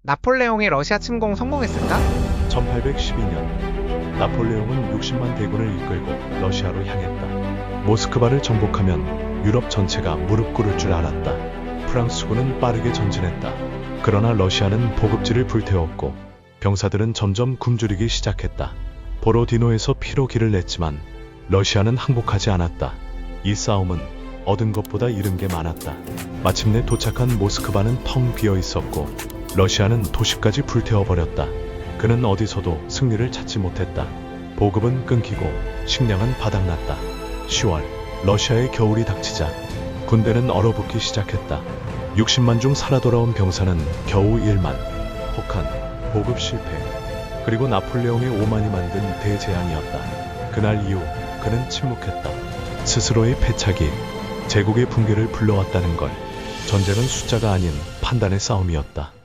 나폴레옹의 러시아 침공 성공했을까? 1812년 나폴레옹은 60만 대군을 이끌고 러시아로 향했다. 모스크바를 정복하면 유럽 전체가 무릎 꿇을 줄 알았다. 프랑스군은 빠르게 전진했다. 그러나 러시아는 보급지를 불태웠고 병사들은 점점 굶주리기 시작했다. 보로디노에서 피로 길을 냈지만 러시아는 항복하지 않았다. 이 싸움은 얻은 것보다 잃은 게 많았다. 마침내 도착한 모스크바는 텅 비어 있었고 러시아는 도시까지 불태워버렸다. 그는 어디서도 승리를 찾지 못했다. 보급은 끊기고 식량은 바닥났다. 10월 러시아의 겨울이 닥치자 군대는 얼어붙기 시작했다. 60만 중 살아 돌아온 병사는 겨우 1만. 혹한 보급 실패 그리고 나폴레옹의 오만이 만든 대재앙이었다. 그날 이후 그는 침묵했다. 스스로의 패착이 제국의 붕괴를 불러왔다는 걸. 전쟁은 숫자가 아닌 판단의 싸움이었다.